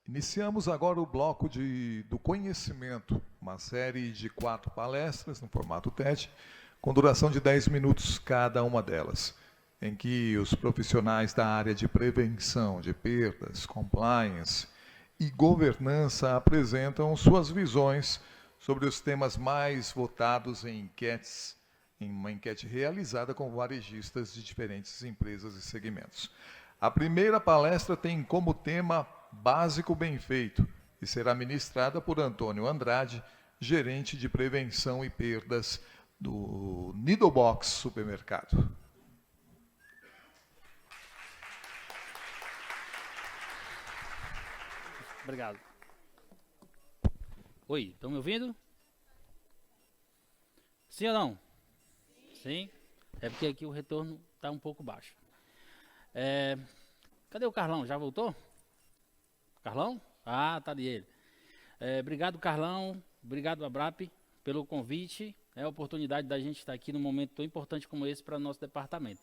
Iniciamos agora o bloco do conhecimento, uma série de 4 palestras no formato TED, com duração de 10 minutos cada uma delas, em que os profissionais da área de prevenção de perdas, compliance e governança apresentam suas visões sobre os temas mais votados em enquetes, em uma enquete realizada com varejistas de diferentes empresas e segmentos. A primeira palestra tem como tema Básico Bem Feito e será ministrada por Antônio Andrade, gerente de prevenção e perdas do Needlebox Supermercado. Obrigado. Oi, estão me ouvindo? Sim ou não? Sim? É porque aqui o retorno está um pouco baixo. Cadê o Carlão? Já voltou? Carlão? Ah, tá de ele. Obrigado, Carlão. Obrigado, Abrap, pelo convite. É a oportunidade da gente estar aqui num momento tão importante como esse para o nosso departamento.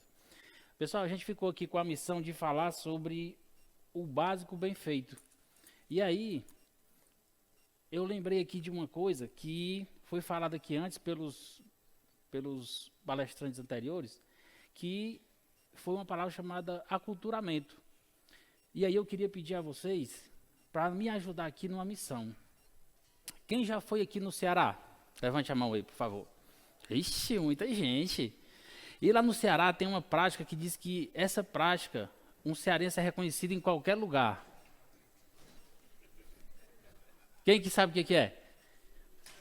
Pessoal, a gente ficou aqui com a missão de falar sobre o básico bem feito. E aí, eu lembrei aqui de uma coisa que foi falada aqui antes pelos palestrantes anteriores, que foi uma palavra chamada aculturamento. E aí eu queria pedir a vocês para me ajudar aqui numa missão. Quem já foi aqui no Ceará? Levante a mão aí, por favor. Ixi, muita gente. E lá no Ceará tem uma prática que diz que essa prática, um cearense é reconhecido em qualquer lugar. Quem que sabe o que é?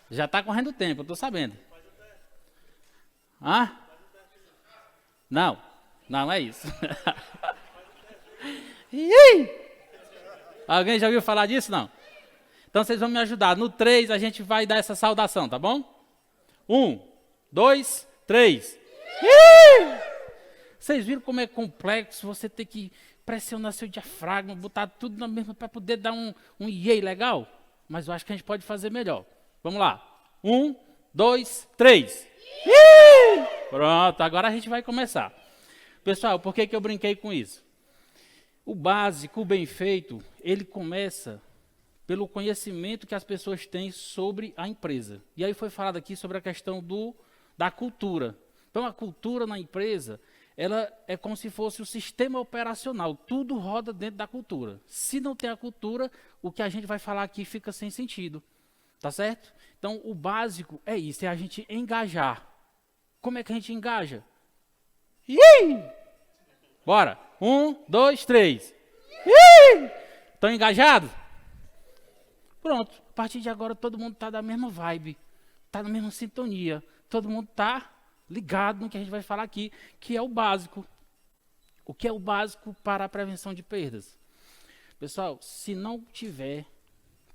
Já está correndo tempo, eu estou sabendo. Hã? Não, não é isso. Alguém já ouviu falar disso? Não? Então vocês vão me ajudar. No 3 a gente vai dar essa saudação, tá bom? 1, 2, 3. Vocês viram como é complexo você ter que pressionar seu diafragma, botar tudo na mesma para poder dar um iê legal? Mas eu acho que a gente pode fazer melhor. Vamos lá. 1, 2, 3. Pronto, agora a gente vai começar. Pessoal, por que eu brinquei com isso? O básico, o bem feito, ele começa pelo conhecimento que as pessoas têm sobre a empresa. E aí foi falado aqui sobre a questão da cultura. Então, a cultura na empresa, ela é como se fosse o sistema operacional. Tudo roda dentro da cultura. Se não tem a cultura, o que a gente vai falar aqui fica sem sentido. Tá certo? Então, o básico é isso, é a gente engajar. Como é que a gente engaja? Bora. 1, 2, 3. Estão engajados? Pronto. A partir de agora, todo mundo está da mesma vibe. Está na mesma sintonia. Todo mundo está ligado no que a gente vai falar aqui, que é o básico. O que é o básico para a prevenção de perdas? Pessoal, se não tiver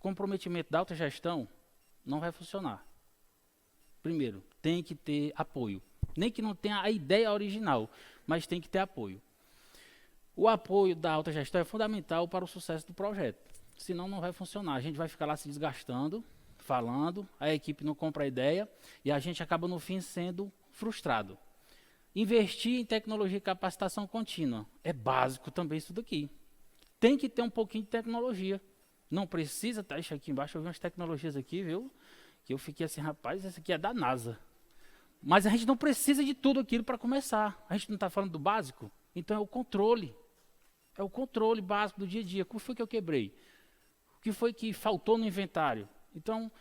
comprometimento da autogestão, não vai funcionar. Primeiro, tem que ter apoio. Nem que não tenha a ideia original, mas tem que ter apoio. O apoio da autogestão é fundamental para o sucesso do projeto. Senão não vai funcionar. A gente vai ficar lá se desgastando, falando, a equipe não compra a ideia e a gente acaba no fim sendo frustrado. Investir em tecnologia e capacitação contínua é básico também isso daqui. Tem que ter um pouquinho de tecnologia. Não precisa, tá? Isso aqui embaixo eu vi umas tecnologias aqui, viu? Que eu fiquei assim, rapaz, essa aqui é da NASA. Mas a gente não precisa de tudo aquilo para começar. A gente não está falando do básico? Então é o controle. É o controle básico do dia a dia. Como foi que eu quebrei? O que foi que faltou no inventário? Então,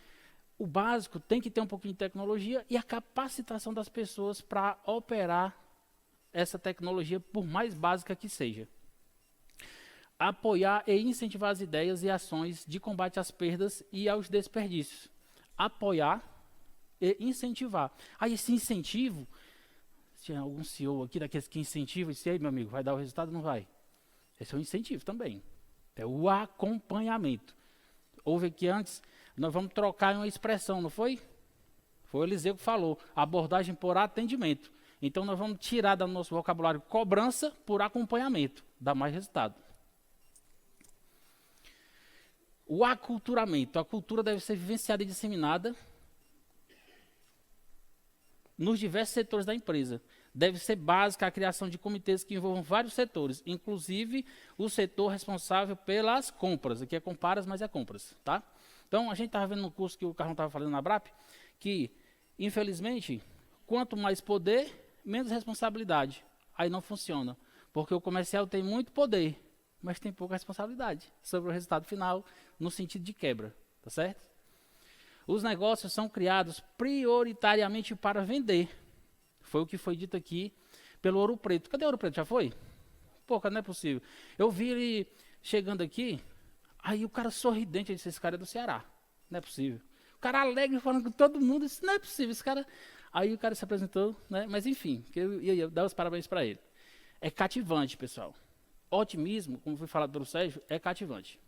o básico tem que ter um pouquinho de tecnologia e a capacitação das pessoas para operar essa tecnologia, por mais básica que seja. Apoiar e incentivar as ideias e ações de combate às perdas e aos desperdícios. Apoiar e incentivar. Aí esse incentivo, se tem algum CEO aqui daqueles que incentivam, e aí, meu amigo, vai dar o resultado ou não vai? Esse é um incentivo também. É o acompanhamento. Houve aqui antes, nós vamos trocar uma expressão, não foi? Foi o Eliseu que falou, abordagem por atendimento. Então nós vamos tirar do nosso vocabulário cobrança por acompanhamento, dá mais resultado. O aculturamento. A cultura deve ser vivenciada e disseminada nos diversos setores da empresa. deve ser básica a criação de comitês que envolvam vários setores, inclusive o setor responsável pelas compras. Aqui é comparas, mas é compras, tá? Então, a gente estava vendo no curso que o Carlão estava falando na BRAP, que, infelizmente, quanto mais poder, menos responsabilidade. Aí não funciona, porque o comercial tem muito poder, mas tem pouca responsabilidade sobre o resultado final, no sentido de quebra, tá certo? Os negócios são criados prioritariamente para vender. Foi o que foi dito aqui pelo Ouro Preto. Cadê o Ouro Preto? Já foi? Pô, cara, não é possível. Eu vi ele chegando aqui, aí o cara sorridente, eu disse, esse cara é do Ceará. Não é possível. O cara alegre, falando com todo mundo, disse, não é possível, esse cara... Aí o cara se apresentou, né? Mas enfim, eu ia dar os parabéns para ele. É cativante, pessoal. Otimismo, como foi falado pelo Sérgio, é cativante.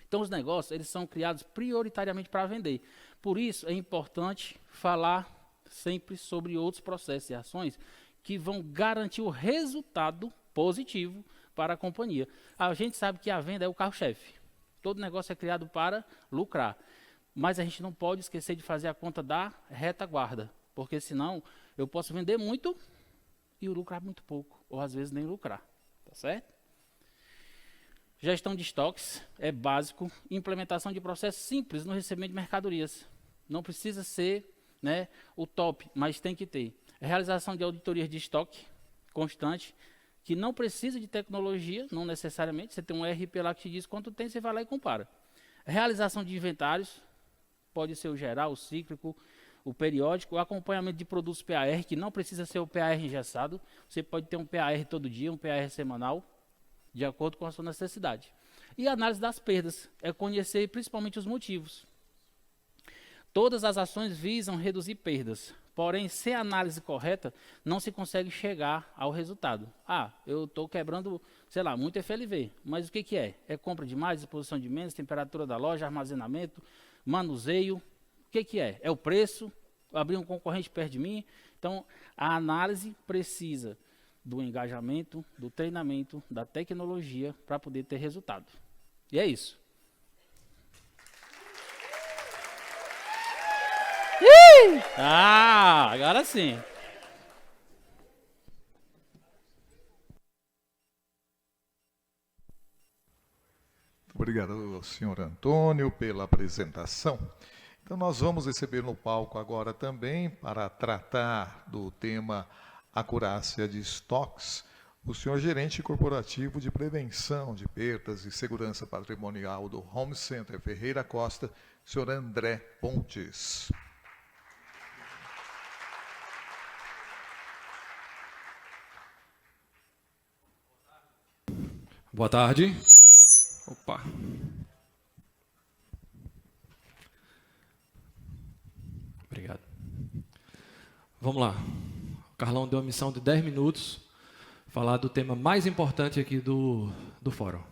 Então, os negócios, eles são criados prioritariamente para vender. Por isso, é importante falar sempre sobre outros processos e ações que vão garantir o resultado positivo para a companhia. A gente sabe que a venda é o carro-chefe. Todo negócio é criado para lucrar. Mas a gente não pode esquecer de fazer a conta da retaguarda, porque senão eu posso vender muito e lucrar muito pouco, ou às vezes nem lucrar. Tá certo? Gestão de estoques é básico. Implementação de processos simples no recebimento de mercadorias. Não precisa ser, né, o top, mas tem que ter. Realização de auditorias de estoque constante, que não precisa de tecnologia, não necessariamente. Você tem um ERP lá que te diz quanto tem, você vai lá e compara. Realização de inventários, pode ser o geral, o cíclico, o periódico, o acompanhamento de produtos PAR, que não precisa ser o PAR engessado. Você pode ter um PAR todo dia, um PAR semanal, de acordo com a sua necessidade. E a análise das perdas, é conhecer principalmente os motivos. Todas as ações visam reduzir perdas, porém, sem a análise correta, não se consegue chegar ao resultado. Ah, eu estou quebrando, sei lá, muito FLV, mas o que, que é? É compra de mais, exposição de menos, temperatura da loja, armazenamento, manuseio. O que, que é? É o preço, abrir um concorrente perto de mim. Então, a análise precisa do engajamento, do treinamento, da tecnologia para poder ter resultado. E é isso. Ah, agora sim. Obrigado, senhor Antônio, pela apresentação. Então, nós vamos receber no palco agora também, para tratar do tema acurácia de estoques, o senhor gerente corporativo de prevenção de perdas e segurança patrimonial do Home Center Ferreira Costa, senhor André Pontes. Boa tarde. Opa. Obrigado. Vamos lá. O Carlão deu a missão de 10 minutos, falar do tema mais importante aqui do fórum.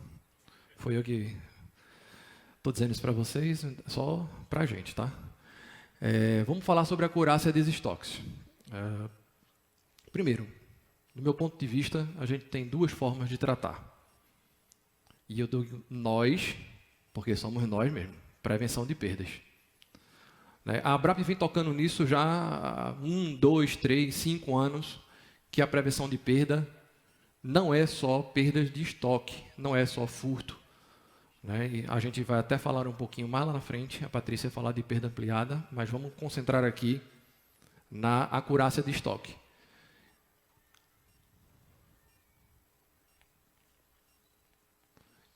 Foi eu que estou dizendo isso para vocês, só para a gente, tá? Vamos falar sobre a acurácia dos estoques. Primeiro, do meu ponto de vista, a gente tem duas formas de tratar. E eu digo nós, porque somos nós mesmo, prevenção de perdas. A ABRAP vem tocando nisso já há 1, 2, 3, 5 anos, que a prevenção de perda não é só perdas de estoque, não é só furto. E a gente vai até falar um pouquinho mais lá na frente, a Patrícia vai falar de perda ampliada, mas vamos concentrar aqui na acurácia de estoque.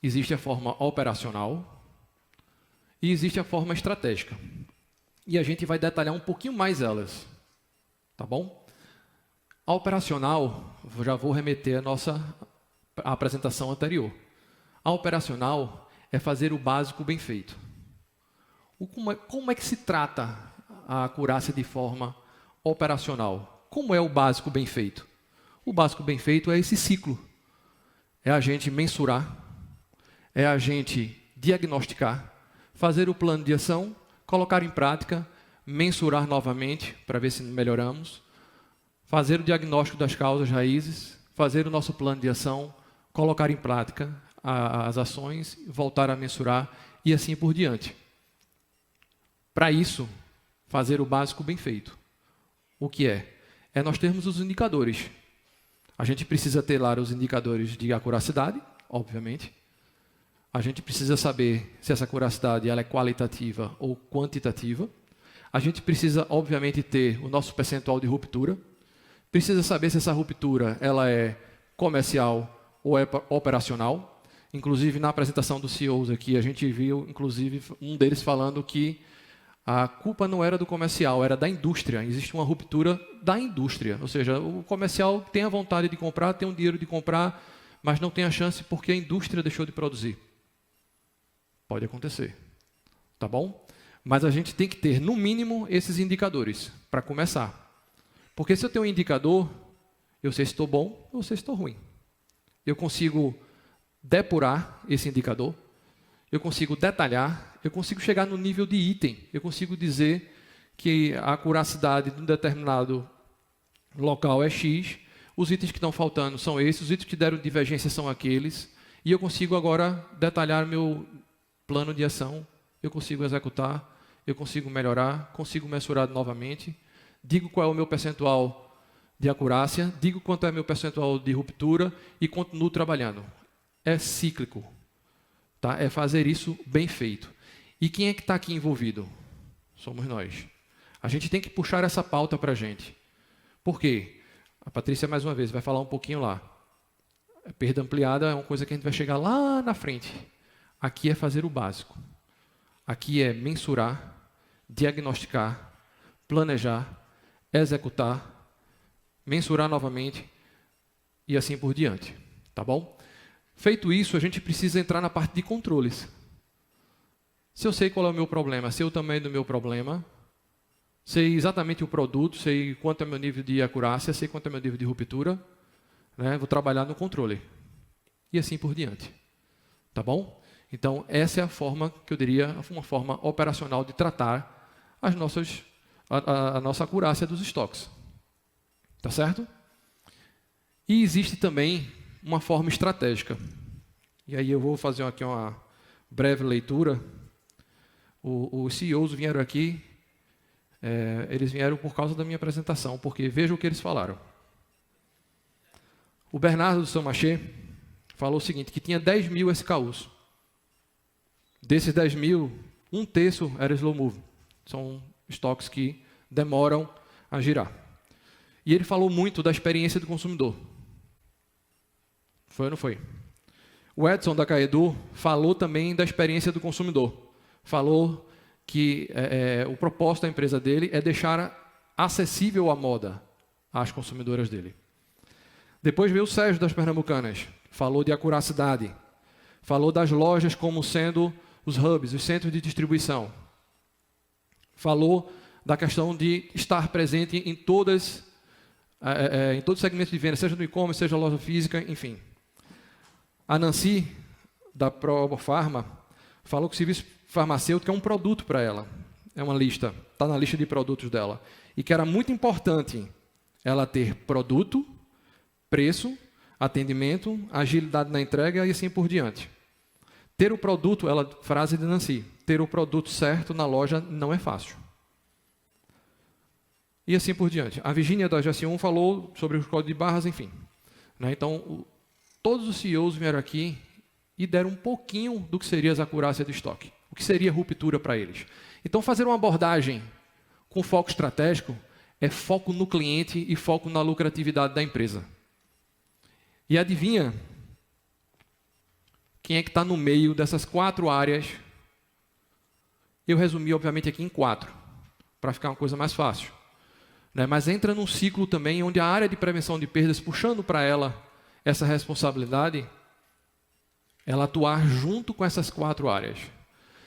Existe a forma operacional e existe a forma estratégica. E a gente vai detalhar um pouquinho mais elas, tá bom? A operacional, já vou remeter à apresentação anterior. A operacional é fazer o básico bem feito. Como é que se trata a acurácia de forma operacional? Como é o básico bem feito? O básico bem feito é esse ciclo. É a gente mensurar, é a gente diagnosticar, fazer o plano de ação, colocar em prática, mensurar novamente para ver se melhoramos, fazer o diagnóstico das causas raízes, fazer o nosso plano de ação, colocar em prática as ações, voltar a mensurar e assim por diante. Para isso, fazer o básico bem feito. O que é? é nós termos os indicadores. A gente precisa ter lá os indicadores de acuracidade, obviamente. A gente precisa saber se essa acuracidade ela é qualitativa ou quantitativa. A gente precisa, obviamente, ter o nosso percentual de ruptura. Precisa saber se essa ruptura ela é comercial ou é operacional. Inclusive, na apresentação dos CEOs aqui, a gente viu, inclusive, um deles falando que a culpa não era do comercial, era da indústria. Existe uma ruptura da indústria. Ou seja, o comercial tem a vontade de comprar, tem o dinheiro de comprar, mas não tem a chance porque a indústria deixou de produzir. Pode acontecer. Tá bom? Mas a gente tem que ter, no mínimo, esses indicadores para começar. Porque se eu tenho um indicador, eu sei se estou bom ou se estou ruim. Eu consigo depurar esse indicador, eu consigo detalhar, eu consigo chegar no nível de item, eu consigo dizer que a acuracidade de um determinado local é X, os itens que estão faltando são esses, os itens que deram divergência são aqueles, e eu consigo agora detalhar meu plano de ação, eu consigo executar, eu consigo melhorar, consigo mensurar novamente, digo qual é o meu percentual de acurácia, digo quanto é o meu percentual de ruptura e continuo trabalhando. É cíclico. Tá? É fazer isso bem feito. E quem é que está aqui envolvido? Somos nós. A gente tem que puxar essa pauta para a gente. Por quê? A Patrícia, mais uma vez, vai falar um pouquinho lá. A perda ampliada é uma coisa que a gente vai chegar lá na frente. Aqui é fazer o básico. Aqui é mensurar, diagnosticar, planejar, executar, mensurar novamente e assim por diante. Tá bom? Feito isso, a gente precisa entrar na parte de controles. Se eu sei qual é o meu problema, sei o tamanho do meu problema, sei exatamente o produto, sei quanto é o meu nível de acurácia, sei quanto é o meu nível de ruptura, né? Vou trabalhar no controle. E assim por diante. Tá bom? Então, essa é a forma, que eu diria, uma forma operacional de tratar a nossa acurácia dos estoques. Tá certo? E existe também uma forma estratégica. E aí eu vou fazer aqui uma breve leitura. Os CEOs vieram aqui, eles vieram por causa da minha apresentação, porque veja o que eles falaram. O Bernardo do Samaché falou o seguinte, que tinha 10 mil SKUs. Desses 10 mil, 1/3 era slow move. São estoques que demoram a girar. E ele falou muito da experiência do consumidor. Foi ou não foi? O Edson da Caedu falou também da experiência do consumidor. Falou que o propósito da empresa dele é deixar acessível a moda às consumidoras dele. Depois veio o Sérgio das Pernambucanas. Falou de acuracidade. Falou das lojas como sendo os hubs, os centros de distribuição. Falou da questão de estar presente em todos os segmentos de venda, seja no e-commerce, seja loja física, enfim. A Nancy, da Profarma, falou que o serviço farmacêutico é um produto para ela. É uma lista, está na lista de produtos dela. E que era muito importante ela ter produto, preço, atendimento, agilidade na entrega e assim por diante. Ter o produto, frase de Nancy, ter o produto certo na loja não é fácil. E assim por diante. A Virgínia da GS1 falou sobre os códigos de barras, enfim. Né? Então, todos os CEOs vieram aqui e deram um pouquinho do que seria a acurácia do estoque. O que seria ruptura para eles. Então, fazer uma abordagem com foco estratégico é foco no cliente e foco na lucratividade da empresa. E adivinha quem é que está no meio dessas 4 áreas? Eu resumi, obviamente, aqui em 4, para ficar uma coisa mais fácil. Né? Mas entra num ciclo também onde a área de prevenção de perdas, puxando para ela essa responsabilidade, ela atuar junto com essas 4 áreas.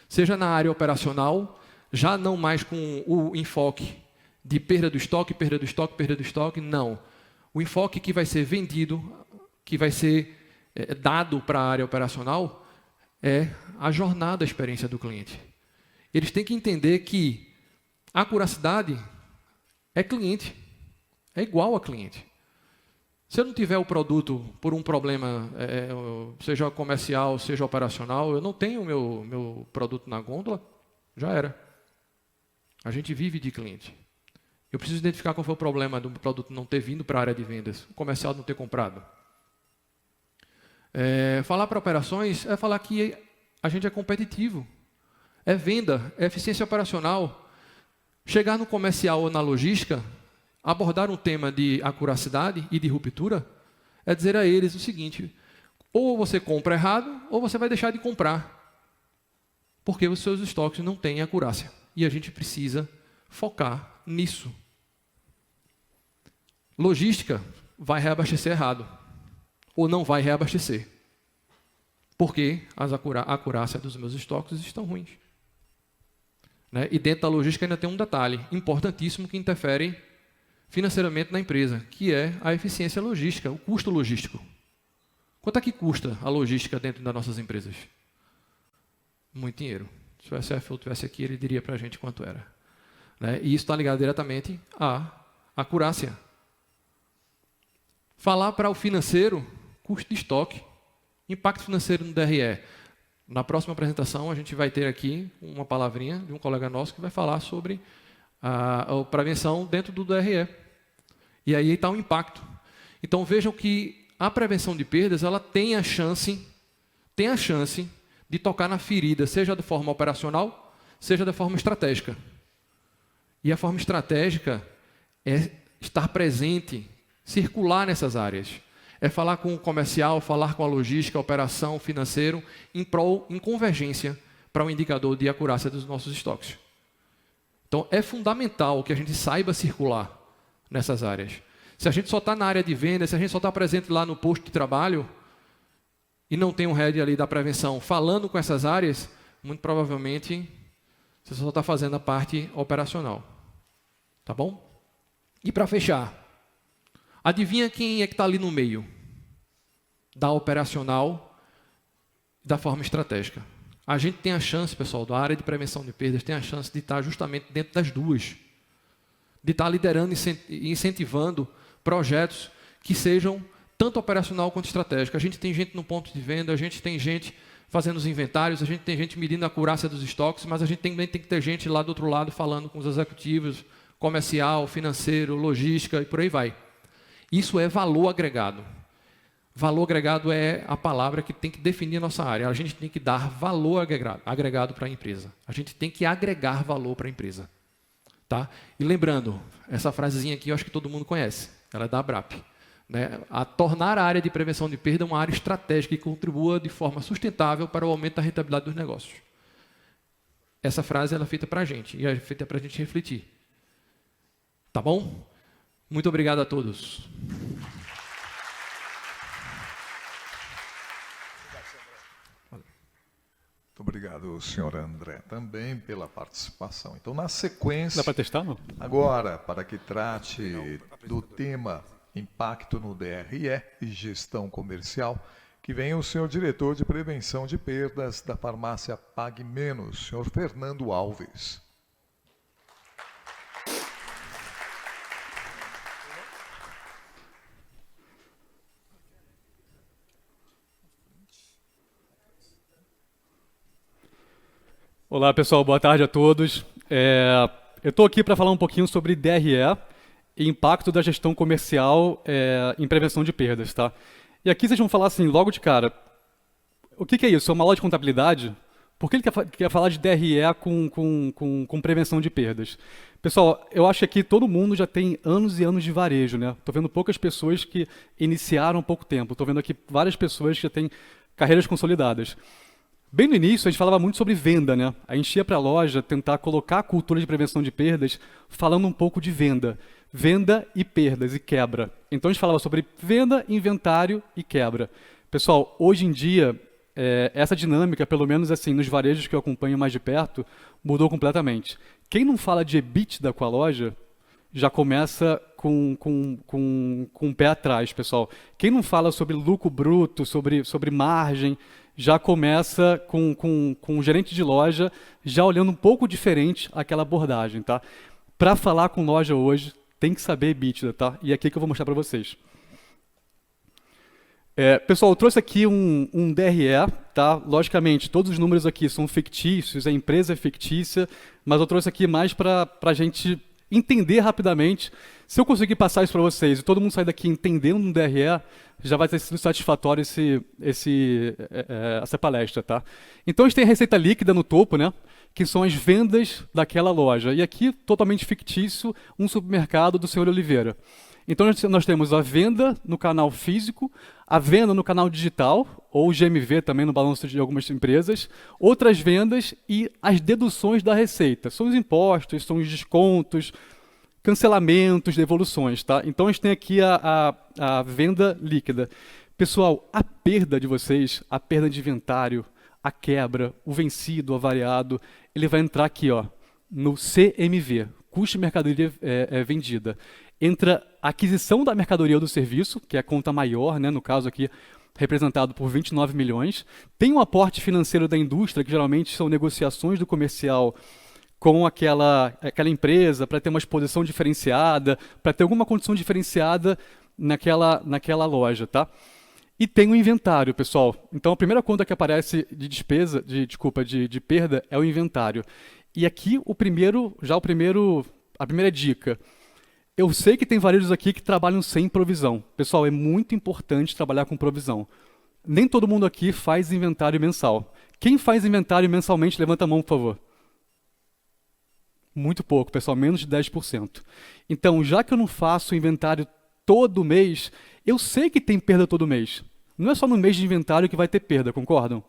Seja na área operacional, já não mais com o enfoque de perda do estoque, perda do estoque, perda do estoque, não. O enfoque que vai ser vendido, que vai ser dado para a área operacional, é a jornada, a experiência do cliente. Eles têm que entender que a acuracidade é cliente, é igual a cliente. Se eu não tiver o produto por um problema, seja comercial, seja operacional, eu não tenho o meu produto na gôndola, já era. A gente vive de cliente. Eu preciso identificar qual foi o problema do produto não ter vindo para a área de vendas, o comercial não ter comprado. Falar para operações é falar que a gente é competitivo. É venda, é eficiência operacional. Chegar no comercial ou na logística, abordar um tema de acuracidade e de ruptura, é dizer a eles o seguinte: ou você compra errado, ou você vai deixar de comprar. Porque os seus estoques não têm acurácia. E a gente precisa focar nisso. Logística vai reabastecer errado. Ou não vai reabastecer. Porque a acurácia dos meus estoques estão ruins. Né? E dentro da logística ainda tem um detalhe importantíssimo que interfere financeiramente na empresa, que é a eficiência logística, o custo logístico. Quanto é que custa a logística dentro das nossas empresas? Muito dinheiro. Se o CFO estivesse aqui, ele diria para a gente quanto era. Né? E isso está ligado diretamente à acurácia. Falar para o financeiro, custo de estoque, impacto financeiro no DRE. Na próxima apresentação, a gente vai ter aqui uma palavrinha de um colega nosso que vai falar sobre a prevenção dentro do DRE. E aí está o impacto. Então, vejam que a prevenção de perdas ela tem a chance de tocar na ferida, seja de forma operacional, seja de forma estratégica. E a forma estratégica é estar presente, circular nessas áreas. É falar com o comercial, falar com a logística, a operação, o financeiro, em convergência para um indicador de acurácia dos nossos estoques. Então, é fundamental que a gente saiba circular nessas áreas. Se a gente só está na área de venda, se a gente só está presente lá no posto de trabalho e não tem um head ali da prevenção falando com essas áreas, muito provavelmente você só está fazendo a parte operacional. Tá bom? E para fechar, adivinha quem é que está ali no meio da operacional da forma estratégica? A gente tem a chance, pessoal, da área de prevenção de perdas, tem a chance de estar justamente dentro das duas. De estar liderando e incentivando projetos que sejam tanto operacional quanto estratégico. A gente tem gente no ponto de venda, a gente tem gente fazendo os inventários, a gente tem gente medindo a acurácia dos estoques, mas a gente também tem que ter gente lá do outro lado falando com os executivos, comercial, financeiro, logística e por aí vai. Isso é valor agregado. Valor agregado é a palavra que tem que definir a nossa área. A gente tem que dar valor agregado para a empresa. A gente tem que agregar valor para a empresa. Tá? E lembrando, essa frasezinha aqui eu acho que todo mundo conhece. Ela é da ABRAP. Né? A tornar a área de prevenção de perda uma área estratégica que contribua de forma sustentável para o aumento da rentabilidade dos negócios. Essa frase ela é feita para a gente. E é feita para a gente refletir. Tá bom? Muito obrigado a todos. Muito obrigado, senhor André, também pela participação. Então, na sequência... Dá para testar, não? Agora, para que trate do tema impacto no DRE e gestão comercial, que vem o senhor diretor de prevenção de perdas da farmácia Pague Menos, senhor Fernando Alves. Olá, pessoal. Boa tarde a todos. Eu estou aqui para falar um pouquinho sobre DRE e impacto da gestão comercial em prevenção de perdas. Tá? E aqui vocês vão falar assim, logo de cara, o que é isso? É uma aula de contabilidade? Por que ele quer falar de DRE com prevenção de perdas? Pessoal, eu acho que aqui todo mundo já tem anos e anos de varejo. Né? Estou vendo poucas pessoas que iniciaram há pouco tempo. Estou vendo aqui várias pessoas que já têm carreiras consolidadas. Bem no início, a gente falava muito sobre venda, né? A gente ia para a loja tentar colocar a cultura de prevenção de perdas falando um pouco de venda. Venda e perdas e quebra. Então, a gente falava sobre venda, inventário e quebra. Pessoal, hoje em dia, essa dinâmica, pelo menos assim, nos varejos que eu acompanho mais de perto, mudou completamente. Quem não fala de EBITDA com a loja, já começa com o pé atrás, pessoal. Quem não fala sobre lucro bruto, sobre margem, já começa com o gerente de loja já olhando um pouco diferente aquela abordagem, tá? Para falar com loja hoje, tem que saber EBITDA, tá? E é aqui que eu vou mostrar para vocês. Pessoal, eu trouxe aqui um DRE, tá? Logicamente, todos os números aqui são fictícios, a empresa é fictícia, mas eu trouxe aqui mais para a gente entender rapidamente. Se eu conseguir passar isso para vocês e todo mundo sair daqui entendendo um DRE, já vai ter sido satisfatório essa palestra, tá? Então a gente tem a receita líquida no topo, né? Que são as vendas daquela loja. E aqui, totalmente fictício, um supermercado do senhor Oliveira. Então nós temos a venda no canal físico, a venda no canal digital, ou GMV também no balanço de algumas empresas, outras vendas e as deduções da receita. São os impostos, são os descontos, cancelamentos, devoluções, tá? Então a gente tem aqui a venda líquida. Pessoal, a perda de vocês, a perda de inventário, a quebra, o vencido, o avariado, ele vai entrar aqui, ó, no CMV, custo de mercadoria vendida. Entra a aquisição da mercadoria ou do serviço, que é a conta maior, né, no caso aqui, representado por 29 milhões. Tem um aporte financeiro da indústria, que geralmente são negociações do comercial com aquela empresa para ter uma exposição diferenciada, para ter alguma condição diferenciada naquela loja, tá? E tem o inventário, pessoal. Então a primeira conta que aparece de perda é o inventário. E aqui a primeira dica. Eu sei que tem varejos aqui que trabalham sem provisão. Pessoal, é muito importante trabalhar com provisão. Nem todo mundo aqui faz inventário mensal. Quem faz inventário mensalmente, levanta a mão, por favor. Muito pouco, pessoal, menos de 10%. Então, já que eu não faço inventário todo mês, eu sei que tem perda todo mês. Não é só no mês de inventário que vai ter perda, concordam?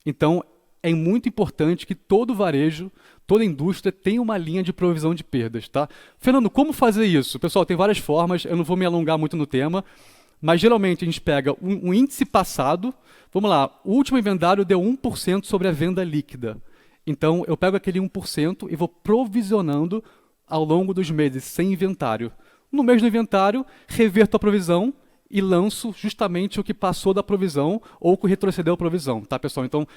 Então, é muito importante que todo varejo, toda indústria tenha uma linha de provisão de perdas, tá? Fernando, como fazer isso? Pessoal, tem várias formas, eu não vou me alongar muito no tema, mas geralmente a gente pega um índice passado, vamos lá, o último inventário deu 1% sobre a venda líquida. Então, eu pego aquele 1% e vou provisionando ao longo dos meses, sem inventário. No mês do inventário, reverto a provisão e lanço justamente o que passou da provisão ou que retrocedeu a provisão, tá, pessoal? Então,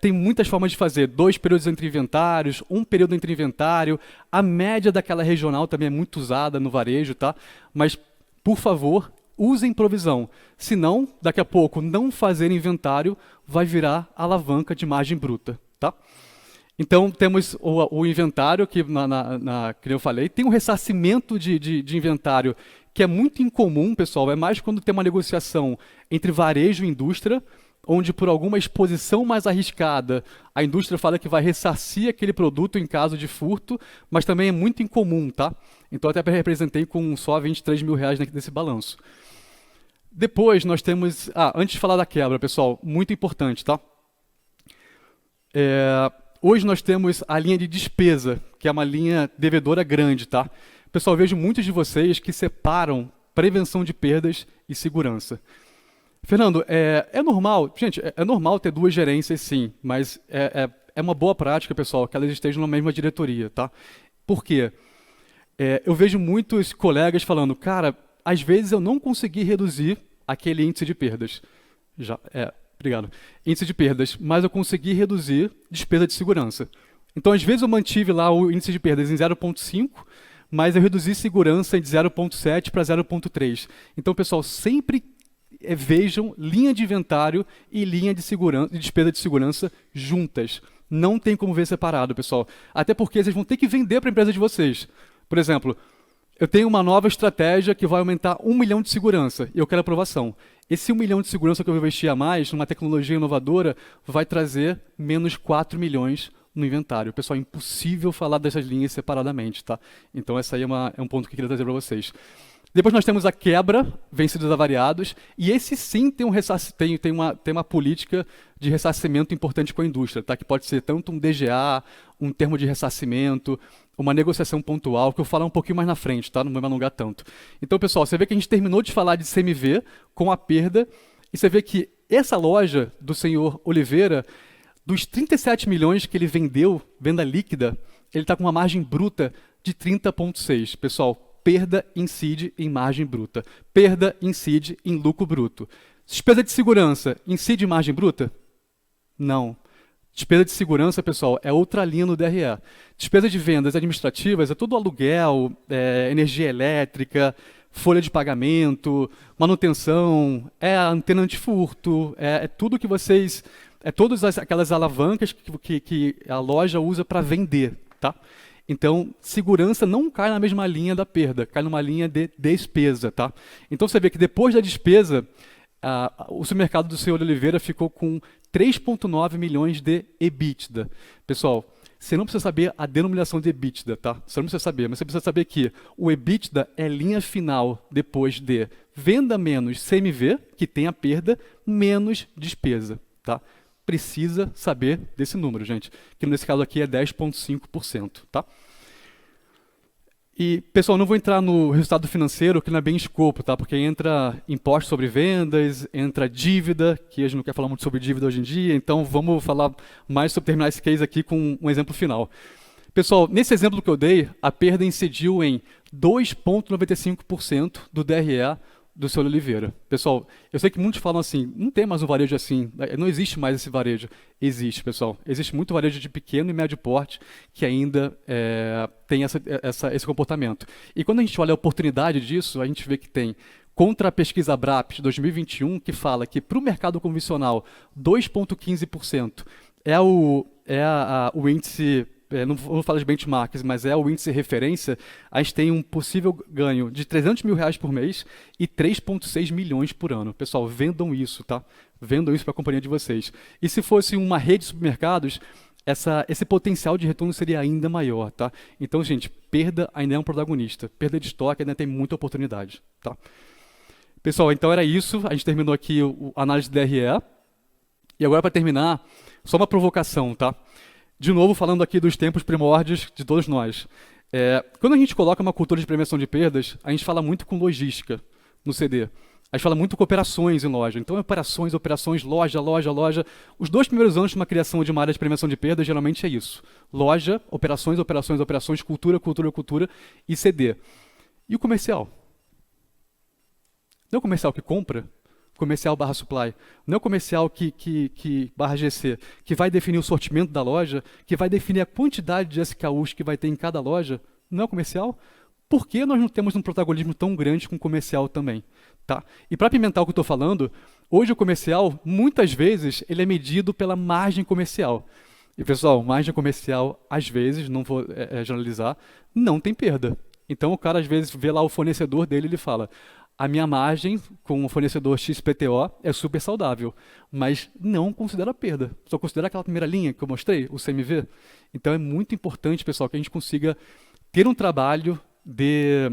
tem muitas formas de fazer. 2 períodos entre inventários, 1 período entre inventário. A média daquela regional também é muito usada no varejo, tá? Mas, por favor, usem provisão. Senão, daqui a pouco, não fazer inventário vai virar alavanca de margem bruta, tá? Então, temos o inventário, que eu falei. Tem o ressarcimento de inventário, que é muito incomum, pessoal. É mais quando tem uma negociação entre varejo e indústria, onde, por alguma exposição mais arriscada, a indústria fala que vai ressarcir aquele produto em caso de furto, mas também é muito incomum, tá? Então, até representei com só 23 mil reais nesse balanço. Depois, nós temos... antes de falar da quebra, pessoal, muito importante, tá? Hoje nós temos a linha de despesa, que é uma linha devedora grande, tá? Pessoal, eu vejo muitos de vocês que separam prevenção de perdas e segurança. Fernando, é normal, gente, é normal ter 2 gerências, sim, mas é uma boa prática, pessoal, que elas estejam na mesma diretoria, tá? Por quê? Eu vejo muitos colegas falando, cara, às vezes eu não consegui reduzir aquele índice de perdas. Obrigado. Índice de perdas, mas eu consegui reduzir despesa de segurança. Então, às vezes eu mantive lá o índice de perdas em 0,5, mas eu reduzi segurança de 0,7 para 0,3. Então, pessoal, sempre vejam linha de inventário e linha de despesa de segurança juntas. Não tem como ver separado, pessoal. Até porque vocês vão ter que vender para a empresa de vocês. Por exemplo, eu tenho uma nova estratégia que vai aumentar 1 milhão de segurança e eu quero aprovação. Esse 1 milhão de segurança que eu vou investir a mais numa tecnologia inovadora vai trazer menos 4 milhões no inventário. Pessoal, é impossível falar dessas linhas separadamente, tá? Então, esse aí é um ponto que eu queria trazer para vocês. Depois nós temos a quebra, vencidos avariados, e esse sim tem uma política de ressarcimento importante com a indústria, tá? Que pode ser tanto um DGA, um termo de ressarcimento, uma negociação pontual, que eu vou falar um pouquinho mais na frente, tá? Não vou me alongar tanto. Então, pessoal, você vê que a gente terminou de falar de CMV com a perda, e você vê que essa loja do senhor Oliveira, dos 37 milhões que ele vendeu, venda líquida, ele está com uma margem bruta de 30,6. Pessoal, perda incide em margem bruta. Perda incide em lucro bruto. Despesa de segurança incide em margem bruta? Não. Despesa de segurança, pessoal, é outra linha no DRE. Despesa de vendas administrativas é todo aluguel, energia elétrica, folha de pagamento, manutenção, a antena antifurto, tudo que vocês... todas aquelas alavancas que a loja usa para vender, tá? Então, segurança não cai na mesma linha da perda, cai numa linha de despesa, tá? Então, você vê que depois da despesa, o supermercado do Senhor Oliveira ficou com 3,9 milhões de EBITDA. Pessoal, você não precisa saber a denominação de EBITDA, tá? Você não precisa saber, mas você precisa saber que o EBITDA é linha final depois de venda menos CMV, que tem a perda, menos despesa, tá? Precisa saber desse número, gente, que nesse caso aqui é 10,5%, tá? E, pessoal, não vou entrar no resultado financeiro, que não é bem escopo, tá? Porque entra imposto sobre vendas, entra dívida, que a gente não quer falar muito sobre dívida hoje em dia, então vamos falar mais sobre terminar esse case aqui com um exemplo final. Pessoal, nesse exemplo que eu dei, a perda incidiu em 2,95% do DRE do Senhor Oliveira. Pessoal, eu sei que muitos falam assim, não tem mais um varejo assim, não existe mais esse varejo. Existe, pessoal. Existe muito varejo de pequeno e médio porte que ainda tem esse comportamento. E quando a gente olha a oportunidade disso, a gente vê que tem contra a pesquisa Abrap de 2021, que fala que para o mercado convencional, 2,15% é o índice, não vou falar de benchmarks, mas é o índice de referência, a gente tem um possível ganho de R$300 mil por mês e 3,6 milhões por ano. Pessoal, vendam isso, tá? Vendam isso para a companhia de vocês. E se fosse uma rede de supermercados, esse potencial de retorno seria ainda maior, tá? Então, gente, perda ainda é um protagonista. Perda de estoque ainda tem muita oportunidade, tá? Pessoal, então era isso. A gente terminou aqui a análise do DRE. E agora, para terminar, só uma provocação, tá? De novo, falando aqui dos tempos primórdios de todos nós. Quando a gente coloca uma cultura de prevenção de perdas, a gente fala muito com logística no CD. A gente fala muito com operações em loja. Então, operações, loja. Os 2 primeiros anos de uma criação de uma área de prevenção de perdas, geralmente é isso. Loja, operações, cultura e CD. E o comercial? Não é o comercial que compra? Comercial barra supply, não é o comercial que barra GC, que vai definir o sortimento da loja, que vai definir a quantidade de SKUs que vai ter em cada loja, não é o comercial? Por que nós não temos um protagonismo tão grande com o comercial também? Tá? E para apimentar o que eu estou falando, hoje o comercial, muitas vezes, ele é medido pela margem comercial. E pessoal, margem comercial, às vezes, não vou generalizar, não tem perda. Então o cara às vezes vê lá o fornecedor dele e ele fala: a minha margem com o fornecedor XPTO é super saudável, mas não considera perda. Só considera aquela primeira linha que eu mostrei, o CMV. Então é muito importante, pessoal, que a gente consiga ter um trabalho de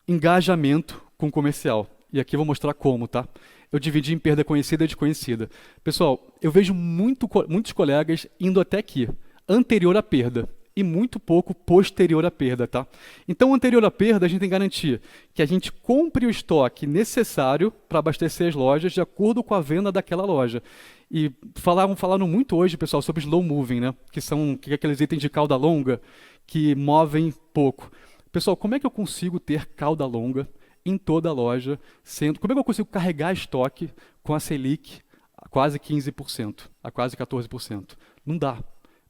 engajamento com o comercial. E aqui eu vou mostrar como, tá? Eu dividi em perda conhecida e desconhecida. Pessoal, eu vejo muitos colegas indo até aqui, anterior à perda. E muito pouco posterior à perda, tá? Então, anterior à perda, a gente tem que garantir que a gente compre o estoque necessário para abastecer as lojas de acordo com a venda daquela loja. E falaram muito hoje, pessoal, sobre slow moving, né? Que são aqueles itens de cauda longa que movem pouco. Pessoal, como é que eu consigo ter cauda longa em toda a loja? Como é que eu consigo carregar estoque com a Selic a quase 15%, a quase 14%? Não dá.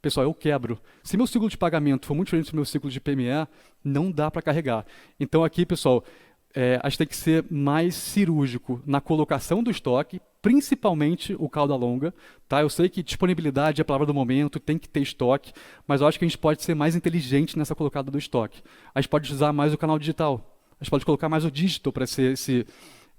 Pessoal, eu quebro. Se meu ciclo de pagamento for muito diferente do meu ciclo de PME, não dá para carregar. Então aqui, pessoal, a gente tem que ser mais cirúrgico na colocação do estoque, principalmente o cauda longa. Tá? Eu sei que disponibilidade é a palavra do momento, tem que ter estoque, mas eu acho que a gente pode ser mais inteligente nessa colocada do estoque. A gente pode usar mais o canal digital. A gente pode colocar mais o dígito para ser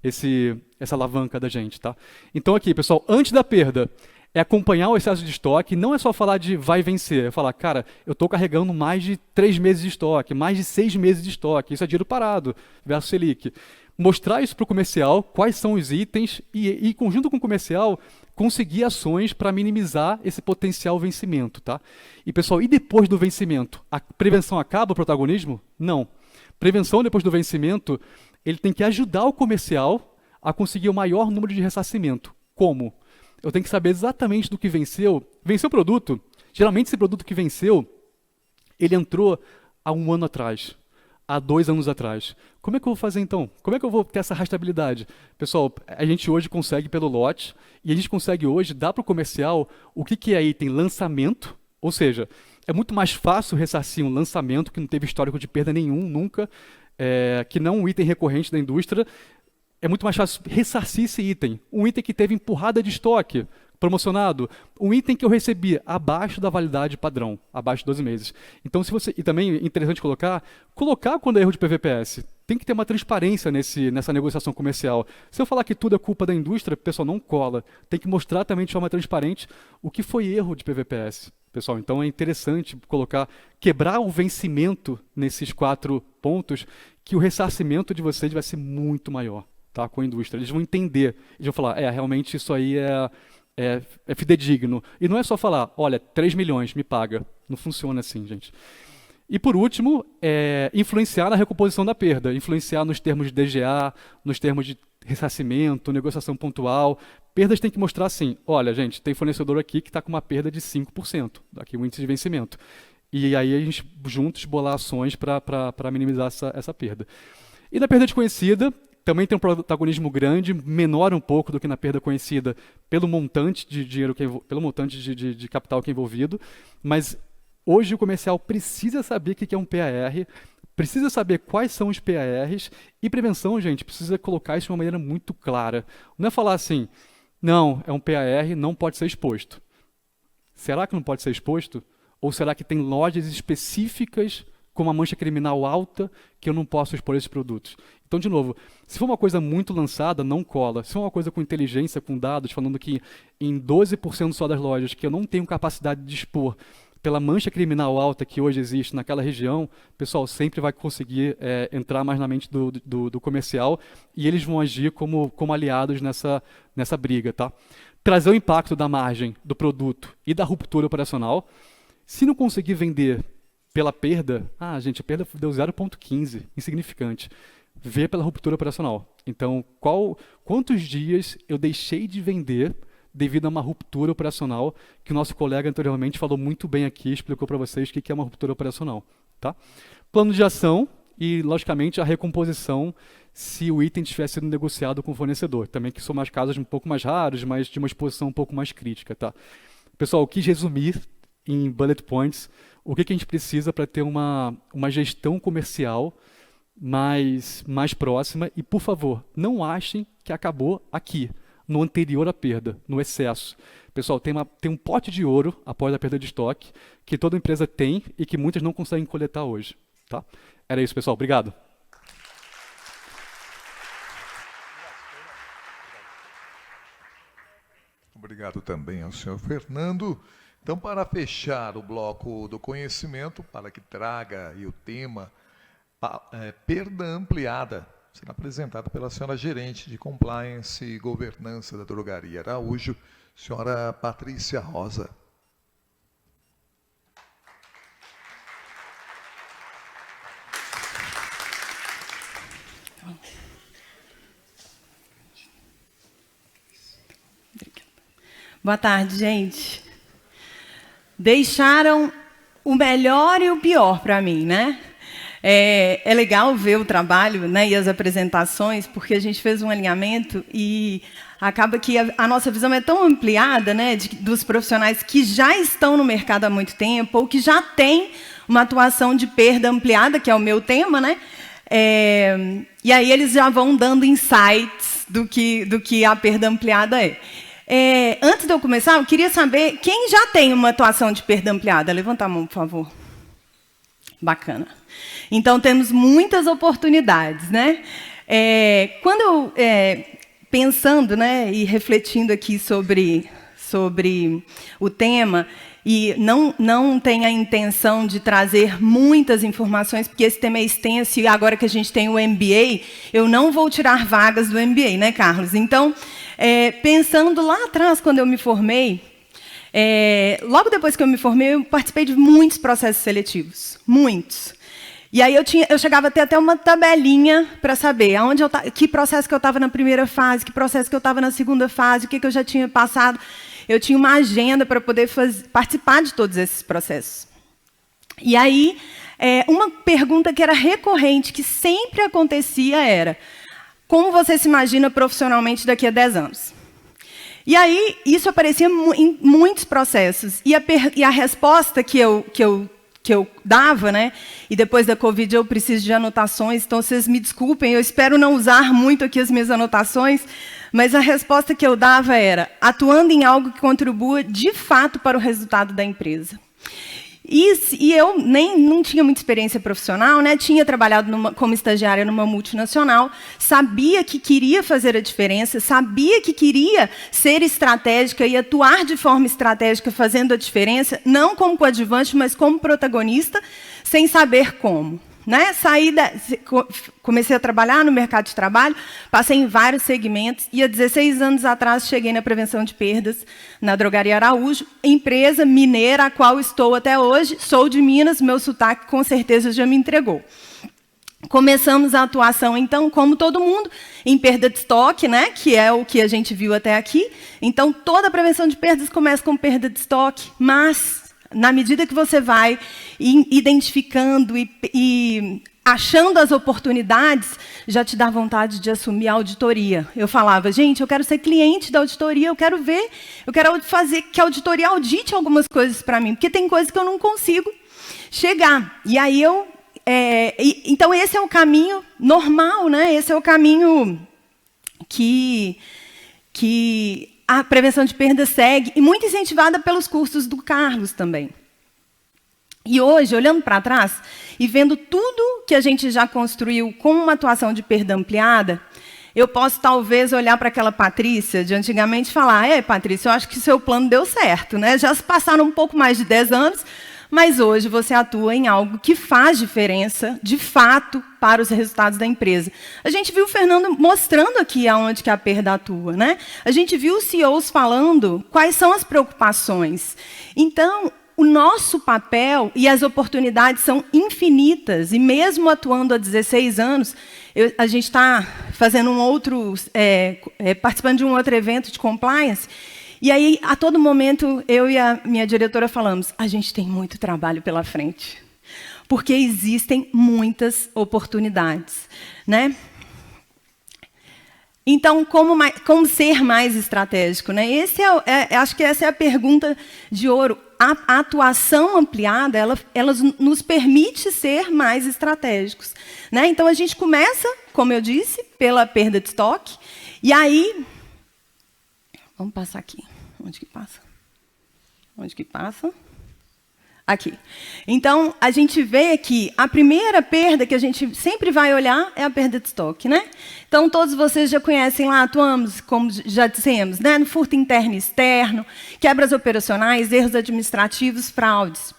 essa alavanca da gente. Tá? Então aqui, pessoal, antes da perda, é acompanhar o excesso de estoque, não é só falar de vai vencer, é falar, cara, eu estou carregando mais de 3 meses de estoque, mais de 6 meses de estoque, isso é dinheiro parado, versus Selic. Mostrar isso para o comercial, quais são os itens, e conjunto com o comercial, conseguir ações para minimizar esse potencial vencimento. Tá? E pessoal, e depois do vencimento? A prevenção acaba o protagonismo? Não. Prevenção depois do vencimento, ele tem que ajudar o comercial a conseguir o maior número de ressarcimento. Como? Eu tenho que saber exatamente do que venceu. Venceu o produto. Geralmente, esse produto que venceu, ele entrou há 1 ano atrás, há 2 anos atrás. Como é que eu vou fazer, então? Como é que eu vou ter essa rastreabilidade? Pessoal, a gente hoje consegue pelo lote, e a gente consegue hoje dar para o comercial o que é item lançamento, ou seja, é muito mais fácil ressarcir um lançamento que não teve histórico de perda nenhum, nunca, que não um item recorrente da indústria. É muito mais fácil ressarcir esse item. Um item que teve empurrada de estoque. promocionado, um item que eu recebi abaixo da validade padrão, abaixo de 12 meses. Então, se você, e também é interessante colocar quando é erro de PVPS. Tem que ter uma transparência nessa negociação comercial. Se eu falar que tudo é culpa da indústria, pessoal, não cola. Tem que mostrar também de forma transparente o que foi erro de PVPS. Pessoal, então é interessante quebrar o vencimento nesses 4 pontos, que o ressarcimento de vocês vai ser muito maior, tá, com a indústria. Eles vão entender, eles vão falar, realmente isso aí é fidedigno. E não é só falar, olha, 3 milhões, me paga. Não funciona assim, gente. E, por último, influenciar na recomposição da perda, influenciar nos termos de DGA, nos termos de ressarcimento, negociação pontual. Perdas tem que mostrar assim, olha, gente, tem fornecedor aqui que está com uma perda de 5%, aqui o índice de vencimento. E aí a gente, juntos, bolar ações para minimizar essa perda. E na perda desconhecida, também tem um protagonismo grande, menor um pouco do que na perda conhecida, pelo montante de dinheiro, pelo montante de capital que é envolvido, mas hoje o comercial precisa saber o que é um PAR, precisa saber quais são os PARs, e prevenção, gente, precisa colocar isso de uma maneira muito clara. Não é falar assim, não, é um PAR, não pode ser exposto. Será que não pode ser exposto? Ou será que tem lojas específicas com uma mancha criminal alta que eu não posso expor esses produtos? Então, de novo, se for uma coisa muito lançada, não cola. Se for uma coisa com inteligência, com dados, falando que em 12% só das lojas que eu não tenho capacidade de expor pela mancha criminal alta que hoje existe naquela região, o pessoal sempre vai conseguir entrar mais na mente do comercial, e eles vão agir como aliados nessa briga. Tá? Trazer o impacto da margem do produto e da ruptura operacional. Se não conseguir vender pela perda, gente, a perda deu 0,15, insignificante. Vê pela ruptura operacional. Então, quantos dias eu deixei de vender devido a uma ruptura operacional, que o nosso colega anteriormente falou muito bem aqui, explicou para vocês o que é uma ruptura operacional. Tá? Plano de ação e, logicamente, a recomposição se o item tiver sido negociado com o fornecedor. Também que são mais casos um pouco mais raros, mas de uma exposição um pouco mais crítica. Tá? Pessoal, eu quis resumir em bullet points o que a gente precisa para ter uma gestão comercial mais próxima. E, por favor, não achem que acabou aqui, no anterior à perda, no excesso. Pessoal, tem um pote de ouro após a perda de estoque, que toda empresa tem e que muitas não conseguem coletar hoje. Tá? Era isso, pessoal. Obrigado. Obrigado também ao senhor Fernando. Então, para fechar o bloco do conhecimento, para que traga aí o tema perda ampliada, será apresentado pela senhora gerente de Compliance e Governança da Drogaria Araújo, senhora Patrícia Rosa. Boa tarde, gente. Deixaram o melhor e o pior para mim, né? É legal ver o trabalho, né, e as apresentações, porque a gente fez um alinhamento e acaba que a nossa visão é tão ampliada, né, dos profissionais que já estão no mercado há muito tempo ou que já têm uma atuação de perda ampliada, que é o meu tema, né? E aí eles já vão dando insights do que a perda ampliada é. Antes de eu começar, eu queria saber quem já tem uma atuação de perda ampliada. Levanta a mão, por favor. Bacana. Então, temos muitas oportunidades, né? Quando eu, pensando, né, e refletindo aqui sobre o tema, e não tenho a intenção de trazer muitas informações, porque esse tema é extenso, e agora que a gente tem o MBA, eu não vou tirar vagas do MBA, né, Carlos? Então, pensando lá atrás, quando eu me formei, logo depois que eu me formei, eu participei de muitos processos seletivos, muitos. E aí eu chegava a ter até uma tabelinha para saber que processo que eu estava na primeira fase, que processo que eu estava na segunda fase, o que eu já tinha passado. Eu tinha uma agenda para poder participar de todos esses processos. E aí, uma pergunta que era recorrente, que sempre acontecia, era: como você se imagina profissionalmente daqui a 10 anos? E aí, isso aparecia em muitos processos. E a resposta que eu dava, né? E depois da Covid eu preciso de anotações, então vocês me desculpem, eu espero não usar muito aqui as minhas anotações, Mas a resposta que eu dava era atuando em algo que contribua de fato para o resultado da empresa. E eu não tinha muita experiência profissional, né? Tinha trabalhado como estagiária numa multinacional, sabia que queria fazer a diferença, sabia que queria ser estratégica e atuar de forma estratégica fazendo a diferença, não como coadjuvante, mas como protagonista, sem saber como. Né? Comecei a trabalhar no mercado de trabalho, passei em vários segmentos e há 16 anos atrás cheguei na prevenção de perdas na Drogaria Araújo, empresa mineira a qual estou até hoje, sou de Minas, meu sotaque com certeza já me entregou. Começamos a atuação, então, como todo mundo, em perda de estoque, né, que é o que a gente viu até aqui. Então, toda a prevenção de perdas começa com perda de estoque, mas na medida que você vai identificando e achando as oportunidades, já te dá vontade de assumir a auditoria. Eu falava, gente, eu quero ser cliente da auditoria, eu quero fazer que a auditoria audite algumas coisas para mim, porque tem coisas que eu não consigo chegar. E aí então esse é o caminho normal, né? Esse é o caminho que a prevenção de perdas segue, e muito incentivada pelos cursos do Carlos também. E hoje, olhando para trás e vendo tudo que a gente já construiu com uma atuação de perda ampliada, eu posso talvez olhar para aquela Patrícia de antigamente e falar, Patrícia, eu acho que seu plano deu certo, né? Já se passaram um pouco mais de 10 anos, mas hoje você atua em algo que faz diferença, de fato, para os resultados da empresa. A gente viu o Fernando mostrando aqui aonde que a perda atua, né? A gente viu os CEOs falando quais são as preocupações. Então, o nosso papel e as oportunidades são infinitas, e mesmo atuando há 16 anos, a gente está fazendo participando de um outro evento de compliance. E aí, a todo momento, eu e a minha diretora falamos, a gente tem muito trabalho pela frente, porque existem muitas oportunidades, né? Então, como ser mais estratégico, né? Acho que essa é a pergunta de ouro. A atuação ampliada, ela nos permite ser mais estratégicos, né? Então, a gente começa, como eu disse, pela perda de estoque, e aí... Vamos passar aqui. Onde que passa? Onde que passa? Aqui. Então, a gente vê que a primeira perda que a gente sempre vai olhar é a perda de estoque, né? Então, todos vocês já conhecem lá, atuamos, como já dissemos, né, no furto interno e externo, quebras operacionais, erros administrativos, fraudes.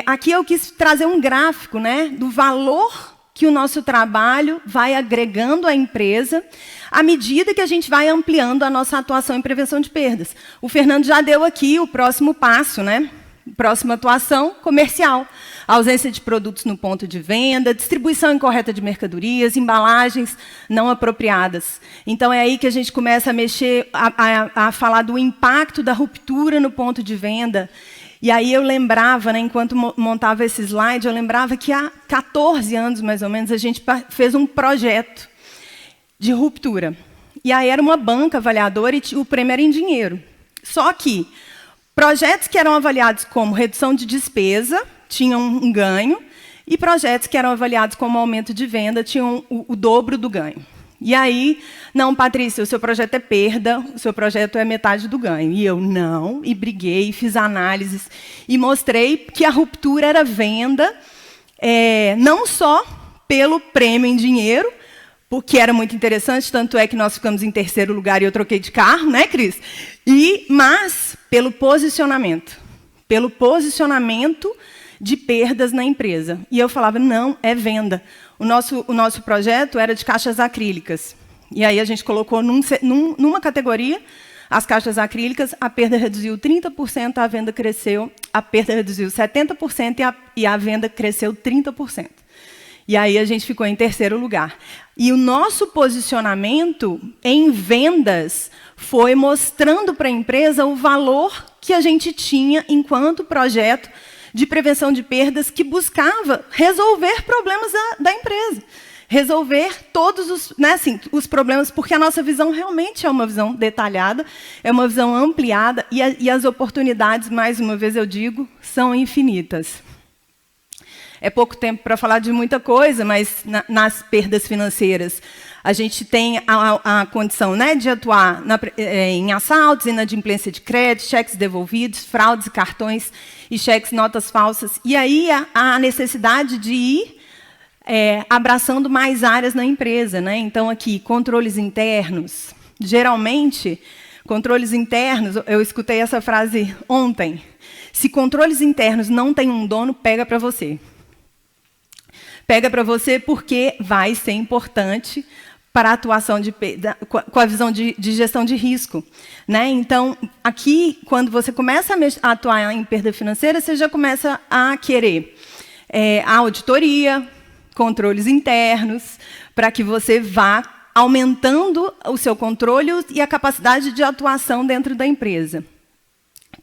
Aqui eu quis trazer um gráfico, né, do valor que o nosso trabalho vai agregando à empresa à medida que a gente vai ampliando a nossa atuação em prevenção de perdas. O Fernando já deu aqui o próximo passo, né? Próxima atuação, comercial. Ausência de produtos no ponto de venda, distribuição incorreta de mercadorias, embalagens não apropriadas. Então, é aí que a gente começa a mexer, a falar do impacto da ruptura no ponto de venda. E aí eu lembrava, né, enquanto montava esse slide, eu lembrava que há 14 anos, mais ou menos, a gente fez um projeto de ruptura. E aí era uma banca avaliadora e o prêmio era em dinheiro. Só que projetos que eram avaliados como redução de despesa tinham um ganho, e projetos que eram avaliados como aumento de venda tinham o dobro do ganho. E aí, não, Patrícia, o seu projeto é perda, o seu projeto é metade do ganho. E eu, não, e briguei, fiz análises, e mostrei que a ruptura era venda, não só pelo prêmio em dinheiro, porque era muito interessante, tanto é que nós ficamos em terceiro lugar e eu troquei de carro, né, Cris? Mas pelo posicionamento de perdas na empresa. E eu falava, não, é venda. O nosso projeto era de caixas acrílicas. E aí a gente colocou numa categoria as caixas acrílicas, a perda reduziu 30%, a venda cresceu, a perda reduziu 70% e a venda cresceu 30%. E aí a gente ficou em terceiro lugar. E o nosso posicionamento em vendas foi mostrando para a empresa o valor que a gente tinha enquanto projeto de prevenção de perdas que buscava resolver problemas da empresa. Resolver todos os problemas, porque a nossa visão realmente é uma visão detalhada, é uma visão ampliada, e as oportunidades, mais uma vez eu digo, são infinitas. É pouco tempo para falar de muita coisa, mas nas perdas financeiras, a gente tem a condição, né, de atuar em assaltos, inadimplência de crédito, cheques devolvidos, fraudes e cartões e cheques notas falsas. E aí a necessidade de ir abraçando mais áreas na empresa, né? Então, aqui, controles internos. Geralmente, controles internos, eu escutei essa frase ontem, se controles internos não têm um dono, pega para você. Pega para você porque vai ser importante para a atuação com a visão de gestão de risco, né? Então, aqui, quando você começa a atuar em perda financeira, você já começa a querer a auditoria, controles internos, para que você vá aumentando o seu controle e a capacidade de atuação dentro da empresa.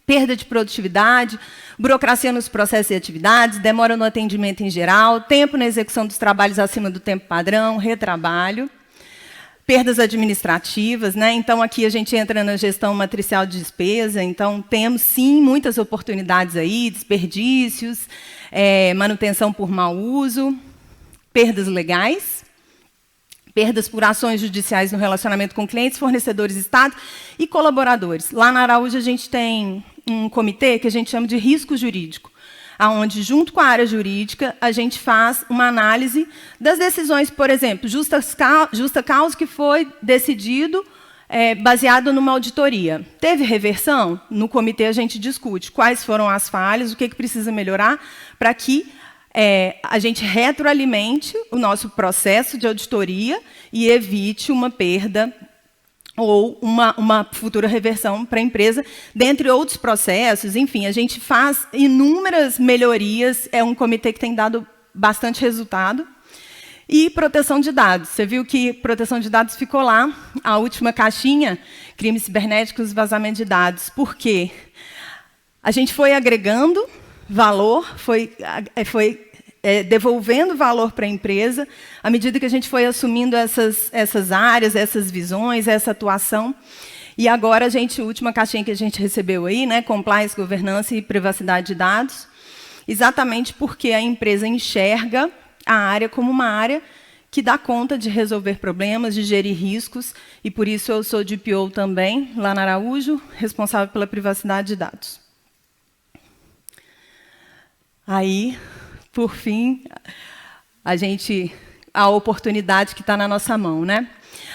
Perda de produtividade, burocracia nos processos e atividades, demora no atendimento em geral, tempo na execução dos trabalhos acima do tempo padrão, retrabalho. Perdas administrativas, né? Então, aqui a gente entra na gestão matricial de despesa, então temos, sim, muitas oportunidades aí, desperdícios, manutenção por mau uso, perdas legais, perdas por ações judiciais no relacionamento com clientes, fornecedores, Estado e colaboradores. Lá na Araújo, a gente tem um comitê que a gente chama de risco jurídico, onde, junto com a área jurídica, a gente faz uma análise das decisões, por exemplo, justa causa que foi decidido baseado numa auditoria. Teve reversão? No comitê, a gente discute quais foram as falhas, o que precisa melhorar, para que a gente retroalimente o nosso processo de auditoria e evite uma perda ou uma futura reversão para a empresa, dentre outros processos. Enfim, a gente faz inúmeras melhorias, é um comitê que tem dado bastante resultado. E proteção de dados. Você viu que proteção de dados ficou lá, a última caixinha, crimes cibernéticos, vazamento de dados. Por quê? A gente foi agregando valor, foi devolvendo valor para a empresa, à medida que a gente foi assumindo essas áreas, essas visões, essa atuação. E agora, a última caixinha que a gente recebeu aí, né, compliance, governança e privacidade de dados, exatamente porque a empresa enxerga a área como uma área que dá conta de resolver problemas, de gerir riscos, e por isso eu sou DPO também, lá na Araújo, responsável pela privacidade de dados. Aí, por fim, a oportunidade que está na nossa mão, né?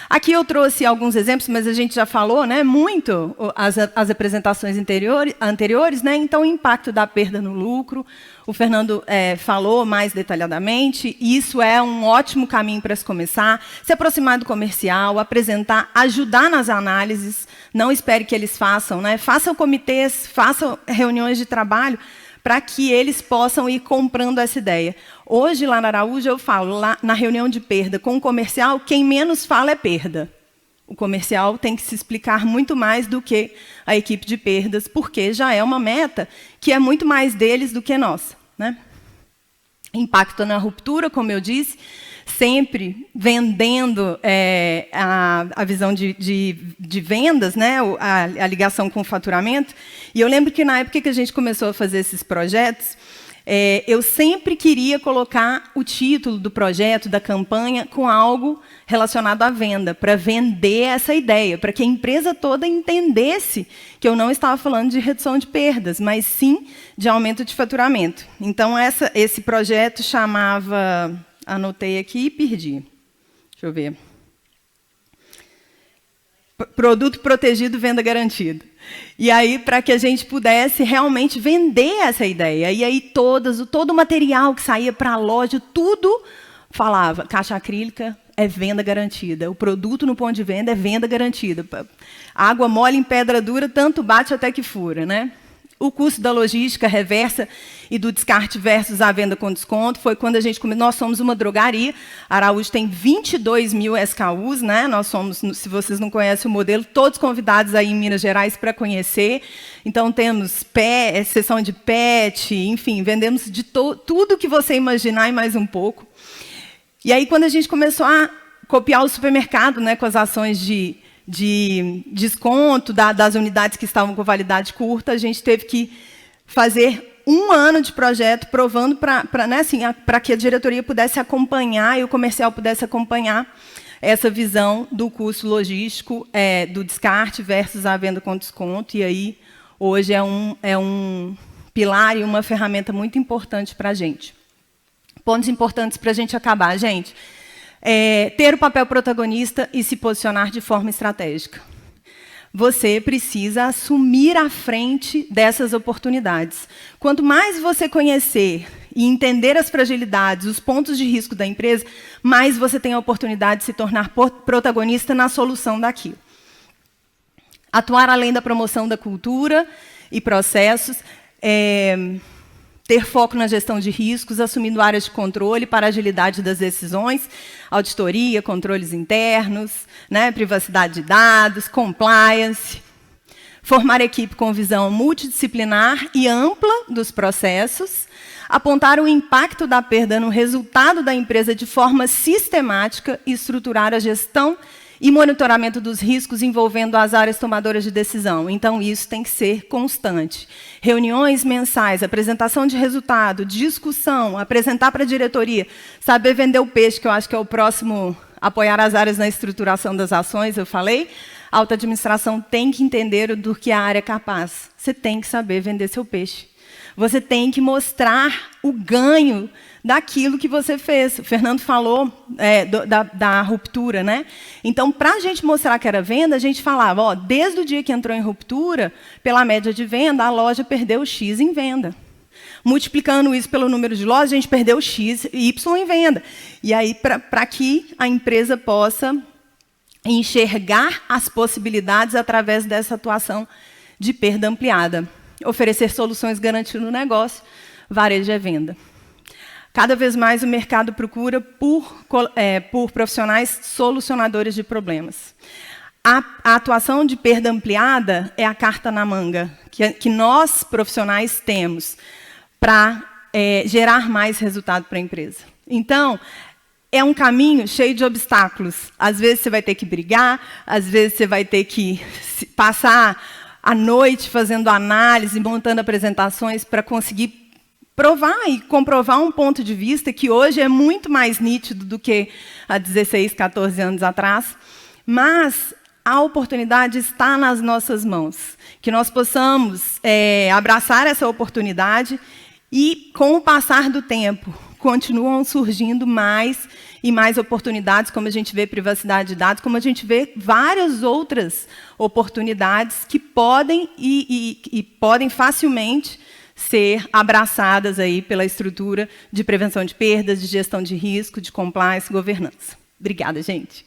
Aqui eu trouxe alguns exemplos, mas a gente já falou, né, muito as apresentações anteriores, né? Então, o impacto da perda no lucro, o Fernando falou mais detalhadamente, e isso é um ótimo caminho para se começar, se aproximar do comercial, apresentar, ajudar nas análises, não espere que eles façam, né? Façam comitês, façam reuniões de trabalho, para que eles possam ir comprando essa ideia. Hoje, lá na Araújo, eu falo, lá na reunião de perda com o comercial, quem menos fala é perda. O comercial tem que se explicar muito mais do que a equipe de perdas, porque já é uma meta que é muito mais deles do que nossa, né? Impacto na ruptura, como eu disse, sempre vendendo a visão de vendas, né, a ligação com o faturamento. E eu lembro que, na época que a gente começou a fazer esses projetos, eu sempre queria colocar o título do projeto, da campanha, com algo relacionado à venda, para vender essa ideia, para que a empresa toda entendesse que eu não estava falando de redução de perdas, mas sim de aumento de faturamento. Então, esse projeto chamava... Anotei aqui e perdi. Deixa eu ver. Produto protegido, venda garantida. E aí, para que a gente pudesse realmente vender essa ideia. E aí, todo o material que saía para a loja, tudo falava, caixa acrílica é venda garantida. O produto no ponto de venda é venda garantida. Água mole em pedra dura, tanto bate até que fura, né? O custo da logística reversa e do descarte versus a venda com desconto foi quando a gente começou. Nós somos uma drogaria, a Araújo tem 22 mil SKUs, né? Nós somos, se vocês não conhecem o modelo, todos convidados aí em Minas Gerais para conhecer. Então, temos seção de pet, enfim, vendemos de tudo que você imaginar e mais um pouco. E aí, quando a gente começou a copiar o supermercado, né, com as ações de desconto das unidades que estavam com validade curta, a gente teve que fazer 1 ano de projeto provando para que a diretoria pudesse acompanhar e o comercial pudesse acompanhar essa visão do custo logístico, do descarte versus a venda com desconto. E aí, hoje, é um pilar e uma ferramenta muito importante para a gente. Pontos importantes para a gente acabar, gente. Ter o papel protagonista e se posicionar de forma estratégica. Você precisa assumir a frente dessas oportunidades. Quanto mais você conhecer e entender as fragilidades, os pontos de risco da empresa, mais você tem a oportunidade de se tornar protagonista na solução daquilo. Atuar além da promoção da cultura e processos, ter foco na gestão de riscos, assumindo áreas de controle para a agilidade das decisões, auditoria, controles internos, privacidade de dados, compliance. Formar equipe com visão multidisciplinar e ampla dos processos. Apontar o impacto da perda no resultado da empresa de forma sistemática e estruturar a gestão e monitoramento dos riscos envolvendo as áreas tomadoras de decisão. Então, isso tem que ser constante. Reuniões mensais, apresentação de resultado, discussão, apresentar para a diretoria, saber vender o peixe, que eu acho que é o próximo, apoiar as áreas na estruturação das ações, eu falei. A alta administração tem que entender do que a área é capaz. Você tem que saber vender seu peixe. Você tem que mostrar o ganho daquilo que você fez. O Fernando falou da ruptura, né? Então, para a gente mostrar que era venda, a gente falava, desde o dia que entrou em ruptura, pela média de venda, a loja perdeu X em venda. Multiplicando isso pelo número de lojas, a gente perdeu X e Y em venda. E aí, para que a empresa possa enxergar as possibilidades através dessa atuação de perda ampliada. Oferecer soluções garantindo o negócio, varejo é venda. Cada vez mais o mercado procura por profissionais solucionadores de problemas. A atuação de perda ampliada é a carta na manga que nós, profissionais, temos para gerar mais resultado para a empresa. Então, é um caminho cheio de obstáculos. Às vezes você vai ter que brigar, às vezes você vai ter que passar à noite fazendo análise, montando apresentações para conseguir provar e comprovar um ponto de vista que hoje é muito mais nítido do que há 16, 14 anos atrás. Mas a oportunidade está nas nossas mãos. Que nós possamos abraçar essa oportunidade e, com o passar do tempo, continuam surgindo mais e mais oportunidades, como a gente vê privacidade de dados, como a gente vê várias outras oportunidades que podem e podem facilmente ser abraçadas aí pela estrutura de prevenção de perdas, de gestão de risco, de compliance, governança. Obrigada, gente.